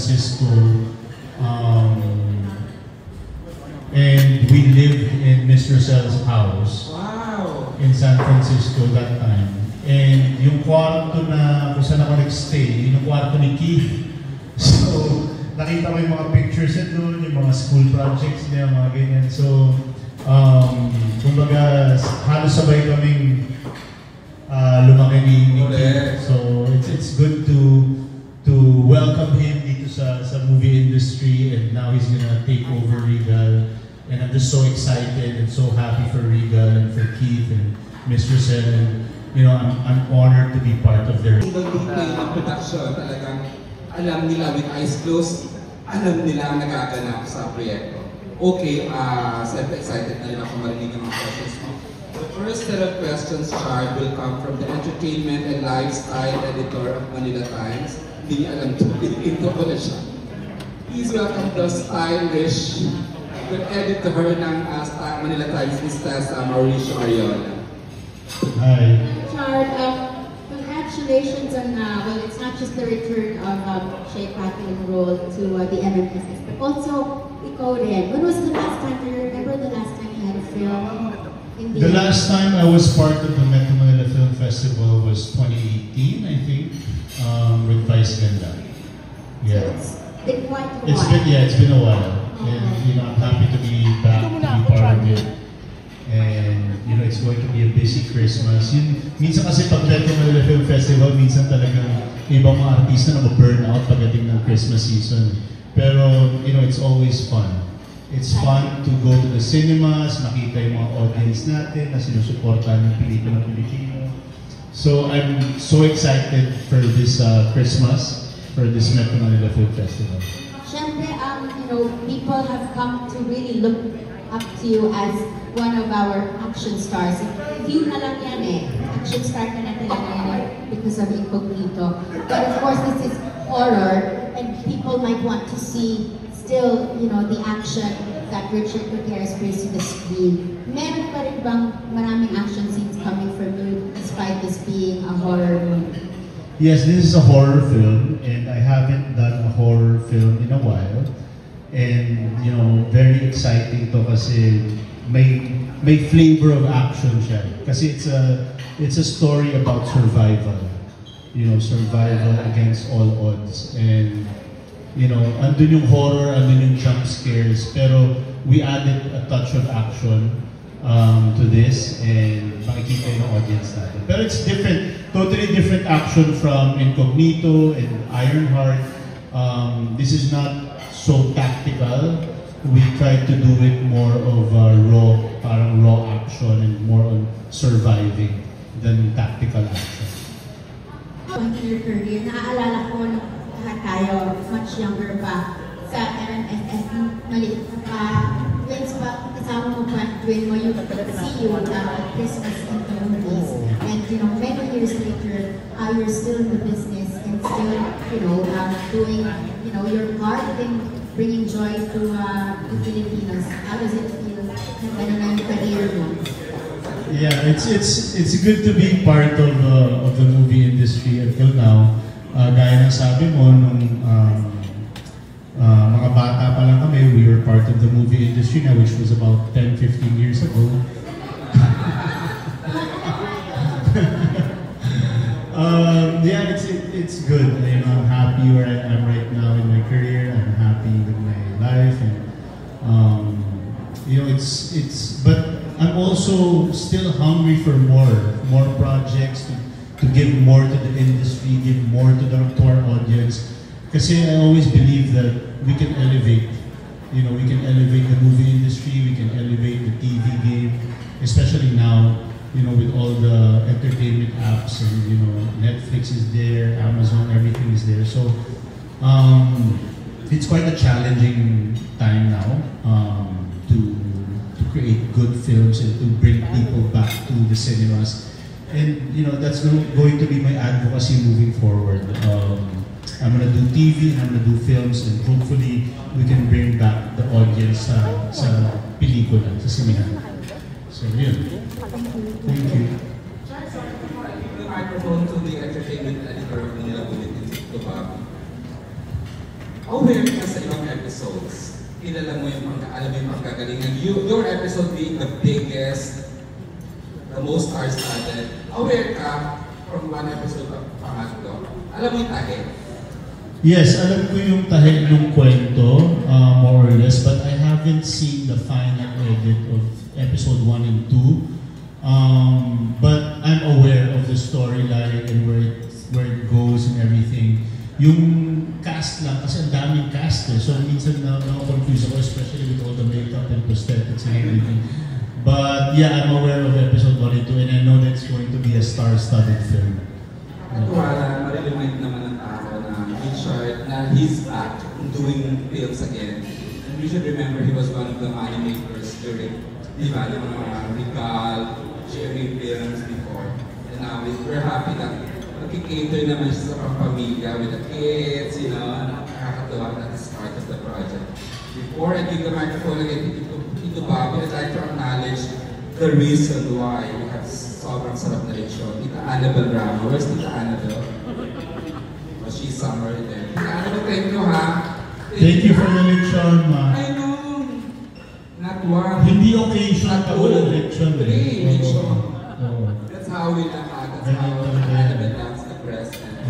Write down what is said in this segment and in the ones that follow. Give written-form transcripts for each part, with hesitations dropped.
Francisco. And we lived in Miss Rosel's house. Wow! In San Francisco that time. And yung kwarto na kung saan ako nag-stay, yung kwarto ni Keith. So, nakita ko yung mga pictures niya doon, yung mga school projects niya, mga ganyan. So, kumbaga, halos sabay kaming lumaki ni Keith. So, it's good to welcome him dito sa movie industry, and now he's gonna take over Regal. And I'm just so excited and so happy for Regal and for Keith and Miss Rosel. And, you know, I'm honored to be part of their production. Talagang alam nila with eyes closed, alam nila ang nagaganap sa proyekto. Okay, siyempre excited na rin ako marinig ang mga questions mo. The first set of questions, Chard, will come from the entertainment and lifestyle editor of Manila Times. Hindi niya alam ito, ito ko na siya. Please welcome the stylish editor ng Manila Times, Ms. Tessa Mauricio Ariola. Hi. Chard, congratulations on, well, it's not just the return of Shay Patil's role to the MMSS, but also ikaw rin. When was the last time, do you remember the last time you had a film? The last time I was part of the Metro Manila Film Festival was 2018, I think, with Vice Ganda. Yeah. So it's been quite a while. It's been a while. And, you know, I'm happy to be back, to be part of it. And, you know, it's going to be a busy Christmas. Minsan kasi pag Metro Manila Film Festival, minsan talagang ibang mga artista na ma-burn out pagdating ng Christmas season. Pero, you know, it's always fun. It's fun to go to the cinemas, makita yung mga audience natin na sinusuportahan ng pelikula ng Pilipino. So, I'm so excited for this Christmas, for this Metro Manila Film Festival. Siyempre, you know, people have come to really look up to you as one of our action stars. If you na lang yan action star ka na talaga yan because of Incognito. But of course, this is horror, and people might want to see still, you know, the action that Richard Gutierrez brings to the screen. Meron pa rin bang maraming action scenes coming from you despite this being a horror movie? Yes, this is a horror film, and I haven't done a horror film in a while. And, you know, very exciting to kasi may flavor of action siya. Kasi it's a story about survival. You know, survival against all odds. And, you know, andun yung horror, andun yung jump scares, pero we added a touch of action to this, and makikita yung audience natin. Pero it's different, totally different action from Incognito and Ironheart. This is not so tactical. We tried to do it more of raw action and more on surviving than tactical action. In your career, naaalala ko nung lahat tayo, much younger pa, sa MMSS, maliit pa, friends pa, kasama mo pa, doing mo yung see you Christmas in the movies. And, you know, many years later, you're still in the business and still, you know, doing, you know, your part in bringing joy to the Filipinos. How does it feel? Ano na yung career mo? Yeah, it's good to be part of the movie industry until now. Gaya ng sabi mo, nung mga bata pa lang kami, we were part of the movie industry now, which was about 10-15 years ago. Yeah, it's good. You know, I'm happy where I am right now in my career. I'm happy with my life, and you know, but I'm also still hungry for more projects to give more to the industry, give more to our audience. Kasi I always believe that we can elevate. You know, we can elevate the movie industry, we can elevate the TV game, especially now. You know, with all the entertainment apps, and you know, Netflix is there, Amazon, everything is there. So it's quite a challenging time now to create good films and to bring people back to the cinemas. And you know, that's going to be my advocacy moving forward. I'm going to do TV, and I'm going to do films, and hopefully we can bring back the audience sa pelikula, sa sinihan. So yeah. Thank you. The microphone to the entertainment editor of Manila Bulletin, to Bob. aware ka sa ibang episodes. Kilala mo yung alam mo yung pagkagalingan. Your episode being the biggest, the most star-studded. Aware ka from one episode to pangatlo. Alam mo yung tahe. Yes, alam ko yung tahe ng kwento, more or less, but I haven't seen the final edit of episode 1 and 2. But I'm aware of the storyline and where it goes and everything. Yung cast lang, kasi ang daming cast eh. So minsan na-confuse ako, especially with all the makeup and prosthetics and everything. But yeah, I'm aware of episode 1 and 2 and I know that it's going to be a star-studded film. Wala, marilimit naman ang tao na Richard, na he's back doing films again. And we should remember he was one of the money makers during, di ba, yung mga Regal, Cherry films before. And now we're happy that nag-cater naman siya sa pamilya with the kids, you know, nakakatawa that is part of the project. Before I give the microphone again to Bobby, I'd like to acknowledge the reason why we have sobrang sarap na lechon. Tita Annabelle Rama. Where's Tita Annabelle? Oh, she's somewhere there. Tita Annabelle, thank you ha. Thank you for the lechon, ma. I know. Not one. Hindi occasion ka walang lechon. Three lechon. Oo. That's how we lahat. That's how Annabelle loves the president.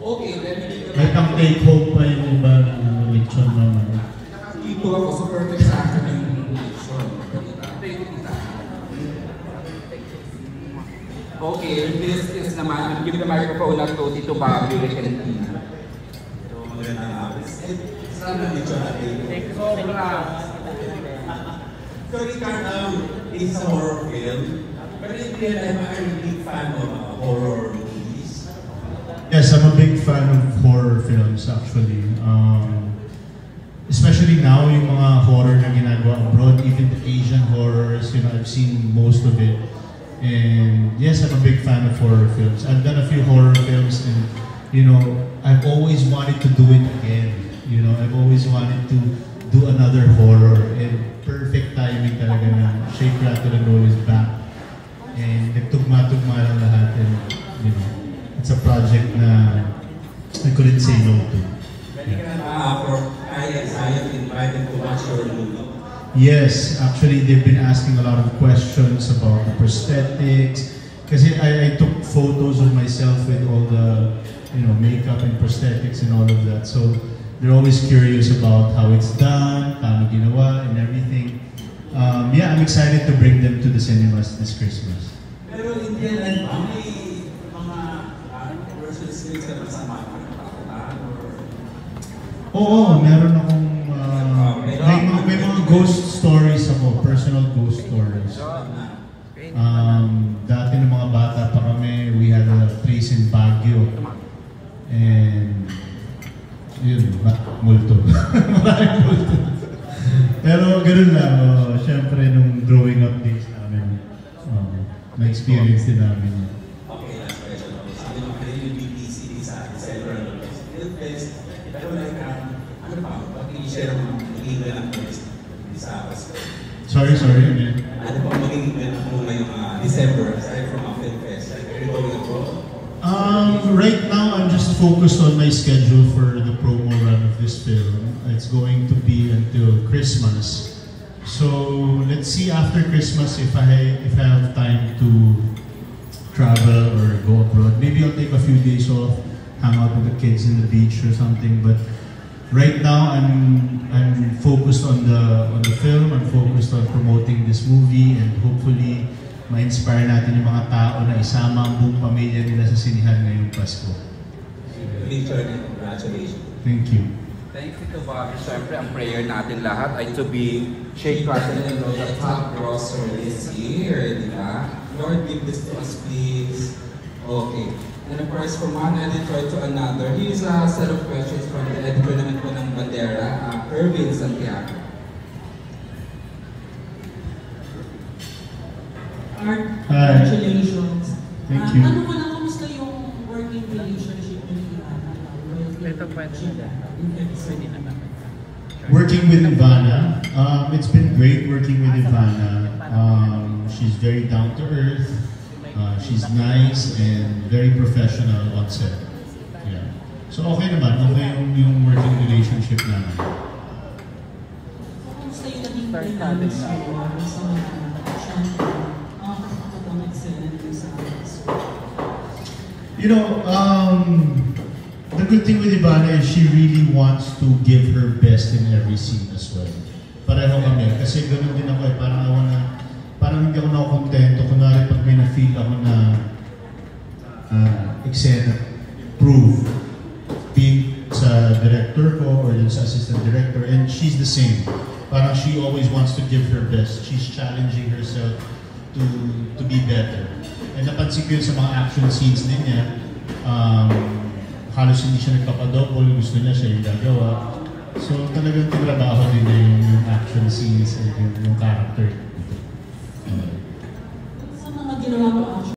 Okay, let me give the May pang take home pa yung iba ng lechon naman. Nakakito ako sa perfect sa akin yung lechon. Thank you, Tita. Okay, this is naman, give the microphone na to Tito Bobby Recantina. So, magandang hapon. Sana dito natin. So, Ricardo, this is a horror film. But in real life, I'm a big fan of horror movies. Yes, I'm a big fan of horror films actually. Especially now, yung mga horror na ginagawa abroad, even the Asian horrors, you know, I've seen most of it. And yes, I'm a big fan of horror films. I've done a few horror films and, you know, I've always wanted to do it again. You know, I've always wanted to do another horror. And perfect timing talaga na Shake, Rattle, and Roll is back. And nagtugma-tugma lang lahat. And, you know, it's a project na I couldn't say no to. Pwede ka na for Kaya and Zion invited to watch your movie. Yes, actually they've been asking a lot of questions about the prosthetics. Kasi I took photos of myself with all the, you know, makeup and prosthetics and all of that. So they're always curious about how it's done, paano ginawa, and everything. Yeah, I'm excited to bring them to the cinemas this Christmas. Pero in real life, may mga personal skills ka naman sa mga Oo, meron akong may mga ghost stories ako, personal ghost stories. Dati ng mga bata pa kami, we had a place in Baguio. And yun, multo. Maraming multo. Pero ganun lang, syempre nung growing up days namin, na-experience din namin yun. Okay, last question ako. Sabi mo kanina yung BPC sa December ng Film Fest. Pero like, ano pa, pag i-share mo magiging ganang first sa Pasko? Sorry, man. Ano pa magiging ganang mo ngayong December aside from a Film Fest? Like, are you going abroad? Right now, I'm just focused on my schedule for the promo run of this film. It's going to be until Christmas. So let's see after Christmas if I have time to travel or go abroad. Maybe I'll take a few days off, hang out with the kids in the beach or something. But right now, I'm focused on the film. I'm focused on promoting this movie and hopefully ma-inspire natin yung mga tao na isama ang buong pamilya nila sa sinihan ngayong Pasko. Richard, congratulations. Thank you. Thanks to Bobby. Siyempre, ang prayer natin lahat ay to be Shake, Rattle, and Roll the top grosser this year, di ba? Lord, give this to us, please. Okay. And of course, from one editor to another, here's a set of questions from the editor naman po ng Bandera, Erwin Santiago. Art, Hi. congratulations. Thank you. Ano mo na, kamusta yung working relationship mo ni Ivana? Working with Ivana, it's been great working with Ivana. She's very down to earth. She's nice and very professional on set. Yeah. So okay naman, okay yung working relationship namin. Kumusta yung naging dynamics mo sa mga siyempre, ang excellent yung sa You know, the good thing with Ivana is she really wants to give her best in every scene as well. Pareho kami. Kasi ganoon din ako eh. Parang hindi ako nakokontento. Kunwari pag may na-feel ako na eksena, prove. Being sa director ko or sa assistant director. And she's the same. Parang she always wants to give her best. She's challenging herself to be better. And napansin ko yun sa mga action scenes din niya. Halos hindi siya nagpapadouble, gusto niya siya yung gagawa. So talagang tinrabaho din niya yung action scenes and yung character.